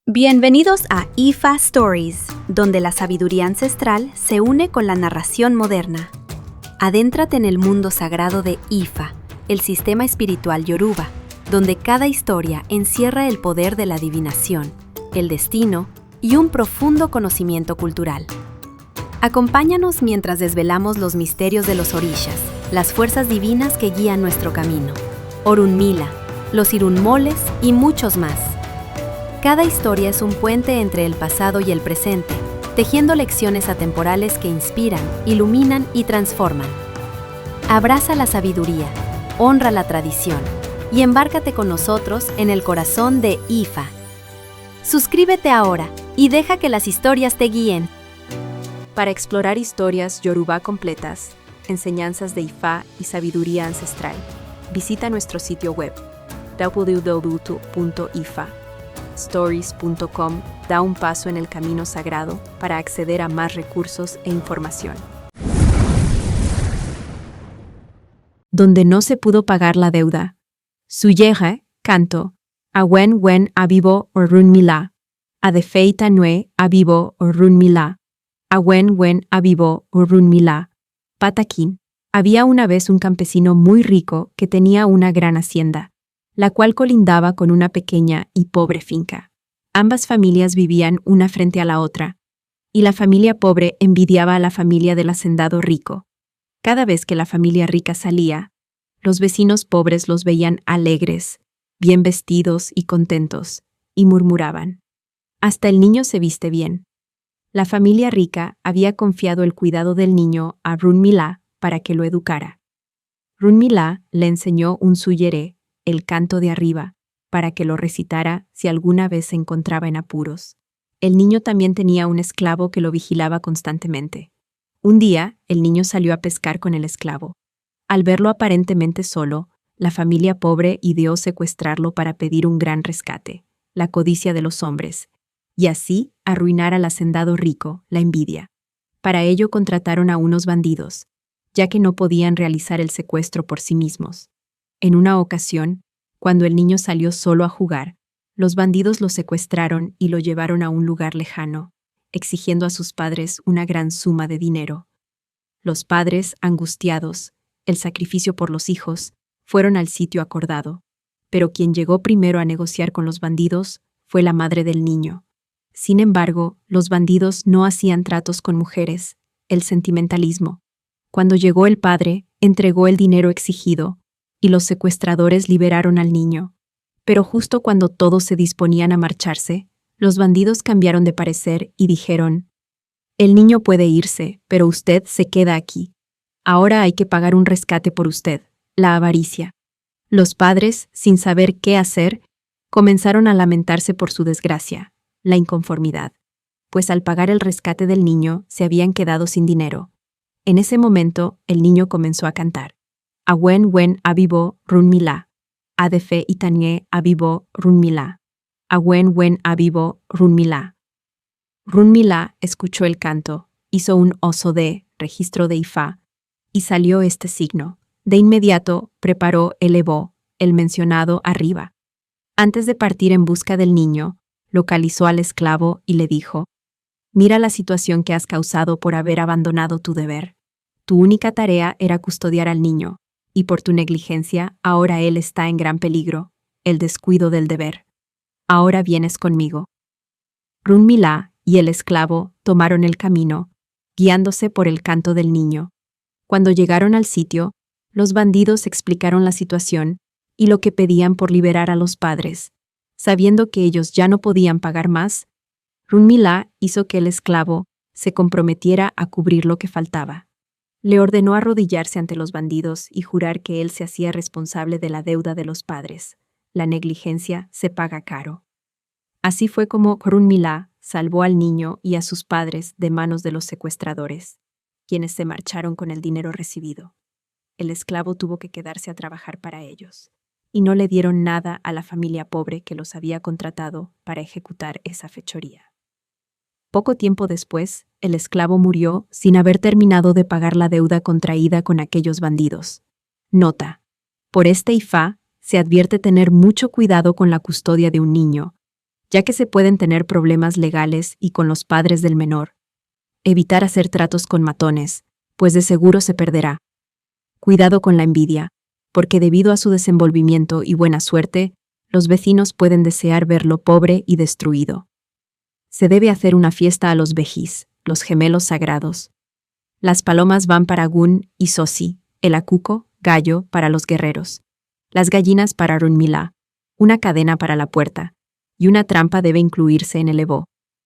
Bienvenidos a IFA Stories, donde la sabiduría ancestral se une con la narración moderna. Adéntrate en el mundo sagrado de IFA, el sistema espiritual yoruba, donde cada historia encierra el poder de la adivinación, el destino y un profundo conocimiento cultural. Acompáñanos mientras desvelamos los misterios de los orishas, las fuerzas divinas que guían nuestro camino, Orunmila, los Irunmoles y muchos más. Cada historia es un puente entre el pasado y el presente, tejiendo lecciones atemporales que inspiran, iluminan y transforman. Abraza la sabiduría, honra la tradición y embárcate con nosotros en el corazón de IFA. Suscríbete ahora y deja que las historias te guíen. Para explorar historias Yoruba completas, enseñanzas de IFA y sabiduría ancestral, visita nuestro sitio web www.ifa.stories.com. Da un paso en el camino sagrado para acceder a más recursos e información. Donde no se pudo pagar la deuda. Suyeje, canto, Awen wen abibo Orunmila, Adefeita nue abibo Orunmila, Awen wen abibo Orunmila. Pataquín. Había una vez un campesino muy rico que tenía una gran hacienda, la cual colindaba con una pequeña y pobre finca. Ambas familias vivían una frente a la otra, y la familia pobre envidiaba a la familia del hacendado rico. Cada vez que la familia rica salía, los vecinos pobres los veían alegres, bien vestidos y contentos, y murmuraban: «Hasta el niño se viste bien». La familia rica había confiado el cuidado del niño a Runmila para que lo educara. Runmila le enseñó un suyeré, el canto de arriba, para que lo recitara si alguna vez se encontraba en apuros. El niño también tenía un esclavo que lo vigilaba constantemente. Un día, el niño salió a pescar con el esclavo. Al verlo aparentemente solo, la familia pobre ideó secuestrarlo para pedir un gran rescate, la codicia de los hombres, y así arruinar al hacendado rico, la envidia. Para ello contrataron a unos bandidos, ya que no podían realizar el secuestro por sí mismos. En una ocasión, cuando el niño salió solo a jugar, los bandidos lo secuestraron y lo llevaron a un lugar lejano, exigiendo a sus padres una gran suma de dinero. Los padres, angustiados, el sacrificio por los hijos, fueron al sitio acordado, pero quien llegó primero a negociar con los bandidos fue la madre del niño. Sin embargo, los bandidos no hacían tratos con mujeres, el sentimentalismo. Cuando llegó el padre, entregó el dinero exigido, y los secuestradores liberaron al niño. Pero justo cuando todos se disponían a marcharse, los bandidos cambiaron de parecer y dijeron: «El niño puede irse, pero usted se queda aquí. Ahora hay que pagar un rescate por usted», la avaricia. Los padres, sin saber qué hacer, comenzaron a lamentarse por su desgracia, la inconformidad, pues al pagar el rescate del niño se habían quedado sin dinero. En ese momento, el niño comenzó a cantar: Awen wen abibo Runmila, Adefe itanye abibo Runmila, Awen wen abibo Runmila. Runmila escuchó el canto, hizo un oso de registro de Ifá, y salió este signo. De inmediato preparó el ebo, el mencionado arriba. Antes de partir en busca del niño, localizó al esclavo y le dijo: «Mira la situación que has causado por haber abandonado tu deber. Tu única tarea era custodiar al niño, y por tu negligencia ahora él está en gran peligro, el descuido del deber. Ahora vienes conmigo». Runmila y el esclavo tomaron el camino, guiándose por el canto del niño. Cuando llegaron al sitio, los bandidos explicaron la situación y lo que pedían por liberar a los padres. Sabiendo que ellos ya no podían pagar más, Runmila hizo que el esclavo se comprometiera a cubrir lo que faltaba. Le ordenó arrodillarse ante los bandidos y jurar que él se hacía responsable de la deuda de los padres. La negligencia se paga caro. Así fue como Runmila salvó al niño y a sus padres de manos de los secuestradores, quienes se marcharon con el dinero recibido. El esclavo tuvo que quedarse a trabajar para ellos, y no le dieron nada a la familia pobre que los había contratado para ejecutar esa fechoría. Poco tiempo después, el esclavo murió sin haber terminado de pagar la deuda contraída con aquellos bandidos. Nota: por este Ifá se advierte tener mucho cuidado con la custodia de un niño, ya que se pueden tener problemas legales y con los padres del menor. Evitar hacer tratos con matones, pues de seguro se perderá. Cuidado con la envidia, porque debido a su desenvolvimiento y buena suerte, los vecinos pueden desear verlo pobre y destruido. Se debe hacer una fiesta a los vejís, los gemelos sagrados. Las palomas van para Gun y Sosi, el acuco, gallo, para los guerreros. Las gallinas para Runmila, una cadena para la puerta, y una trampa debe incluirse en el Evo.